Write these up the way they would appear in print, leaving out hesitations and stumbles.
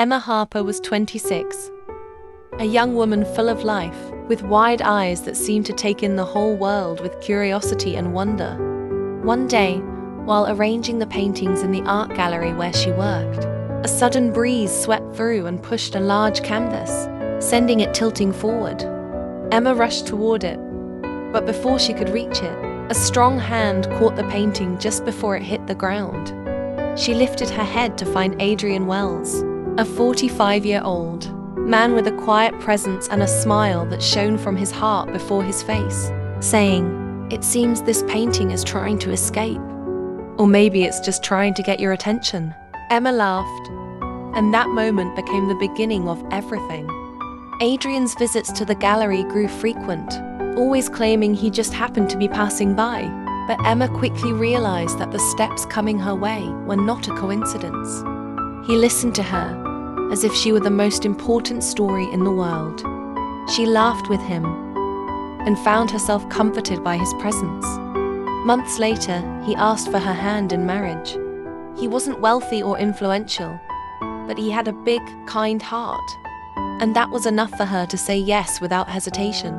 Emma Harper was 26, a young woman full of life, with wide eyes that seemed to take in the whole world with curiosity and wonder. One day, while arranging the paintings in the art gallery where she worked, a sudden breeze swept through and pushed a large canvas, sending it tilting forward. Emma rushed toward it, but before she could reach it, a strong hand caught the painting just before it hit the ground. She lifted her head to find Adrian Wells, a 45-year-old man with a quiet presence and a smile that shone from his heart before his face, saying, "It seems this painting is trying to escape. Or maybe it's just trying to get your attention." Emma laughed, and that moment became the beginning of everything. Adrian's visits to the gallery grew frequent, always claiming he just happened to be passing by. But Emma quickly realized that the steps coming her way were not a coincidence. He listened to her as if she were the most important story in the world. She laughed with him and found herself comforted by his presence. Months later, he asked for her hand in marriage. He wasn't wealthy or influential, but he had a big, kind heart, and that was enough for her to say yes without hesitation.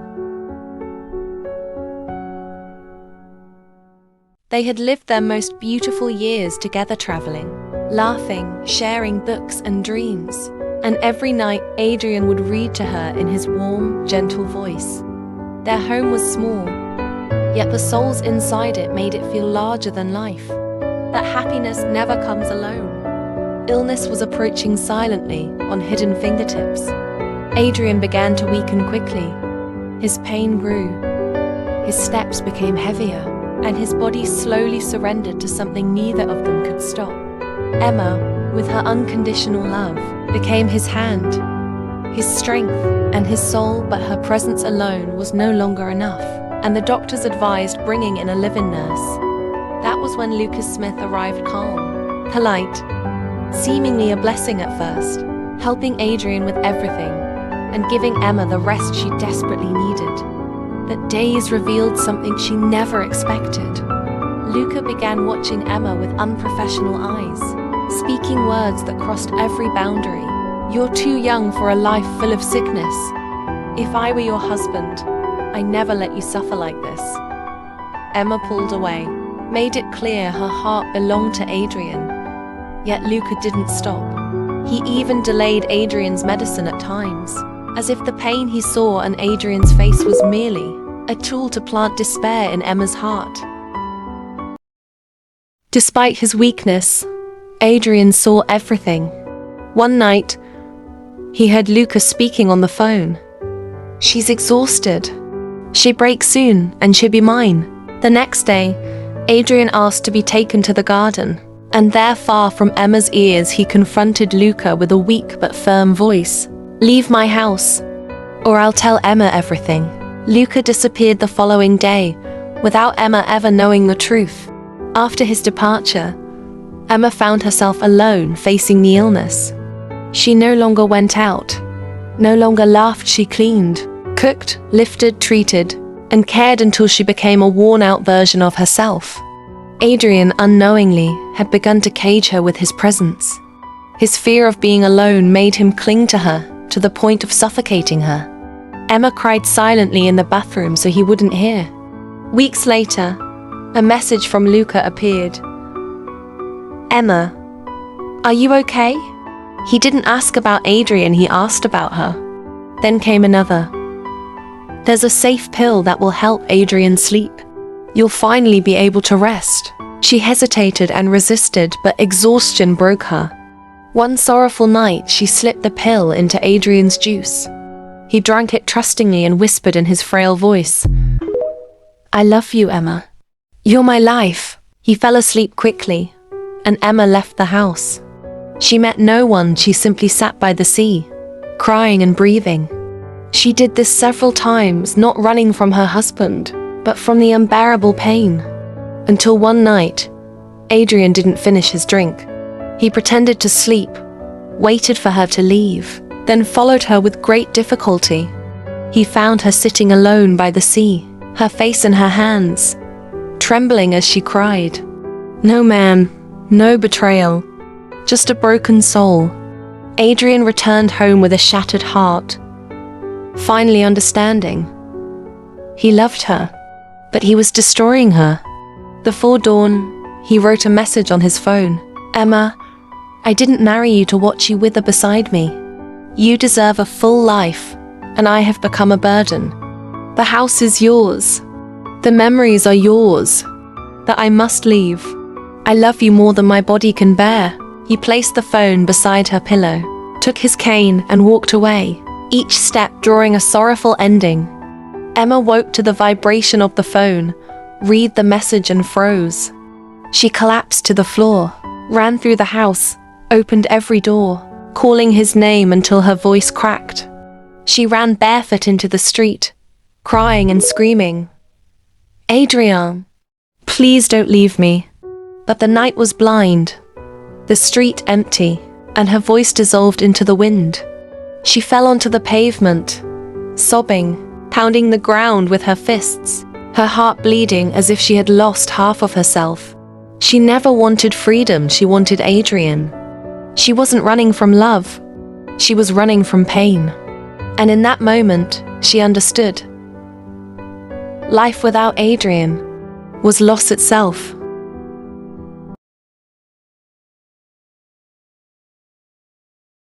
They had lived their most beautiful years together, traveling, laughing, sharing books and dreams. And every night, Adrian would read to her in his warm, gentle voice. Their home was small, yet the souls inside it made it feel larger than life. That happiness never comes alone. Illness was approaching silently on hidden fingertips. Adrian began to weaken quickly. His pain grew. His steps became heavier, and his body slowly surrendered to something neither of them could stop. Emma, with her unconditional love, became his hand, his strength, and his soul, but her presence alone was no longer enough, and the doctors advised bringing in a live-in nurse. That was when Lucas Smith arrived, calm, polite, seemingly a blessing at first, helping Adrian with everything, and giving Emma the rest she desperately needed. But days revealed something she never expected. Luca began watching Emma with unprofessional eyes, speaking words that crossed every boundary. "You're too young for a life full of sickness. If I were your husband, I'd never let you suffer like this." Emma pulled away, made it clear her heart belonged to Adrian. Yet Luca didn't stop. He even delayed Adrian's medicine at times, as if the pain he saw on Adrian's face was merely a tool to plant despair in Emma's heart. Despite his weakness, Adrian saw everything. One night, he heard Lucas speaking on the phone. "She's exhausted. She breaks soon, and she'll be mine." The next day, Adrian asked to be taken to the garden, and there, far from Emma's ears, he confronted Luca with a weak but firm voice. "Leave my house, or I'll tell Emma everything." Luca disappeared the following day, without Emma ever knowing the truth. After his departure, Emma found herself alone, facing the illness. She no longer went out, no longer laughed. She cleaned, cooked, lifted, treated, and cared until she became a worn-out version of herself. Adrian, unknowingly, had begun to cage her with his presence. His fear of being alone made him cling to her, to the point of suffocating her. Emma cried silently in the bathroom so he wouldn't hear. Weeks later, a message from Luca appeared. "Emma, are you okay?" He didn't ask about Adrian, he asked about her. Then came another. "There's a safe pill that will help Adrian sleep. You'll finally be able to rest." She hesitated and resisted, but exhaustion broke her. One sorrowful night, she slipped the pill into Adrian's juice. He drank it trustingly and whispered in his frail voice, "I love you, Emma. You're my life." He fell asleep quickly, and Emma left the house. She met no one. She simply sat by the sea, crying and breathing. She did this several times, not running from her husband, but from the unbearable pain. Until one night, Adrian didn't finish his drink. He pretended to sleep, waited for her to leave, then followed her with great difficulty. He found her sitting alone by the sea, her face in her hands, trembling as she cried. No man, no betrayal, just a broken soul. Adrian returned home with a shattered heart, finally understanding. He loved her, but he was destroying her. Before dawn, he wrote a message on his phone. "Emma, I didn't marry you to watch you wither beside me. You deserve a full life, and I have become a burden. The house is yours. The memories are yours. That I must leave. I love you more than my body can bear." He placed the phone beside her pillow, took his cane and walked away, each step drawing a sorrowful ending. Emma woke to the vibration of the phone, read the message and froze. She collapsed to the floor, ran through the house, opened every door, calling his name until her voice cracked. She ran barefoot into the street, crying and screaming, "Adrian, please don't leave me." But the night was blind, the street empty, and her voice dissolved into the wind. She fell onto the pavement, sobbing, pounding the ground with her fists, her heart bleeding as if she had lost half of herself. She never wanted freedom, she wanted Adrian. She wasn't running from love, she was running from pain. And in that moment, she understood. Life without Adrian was loss itself.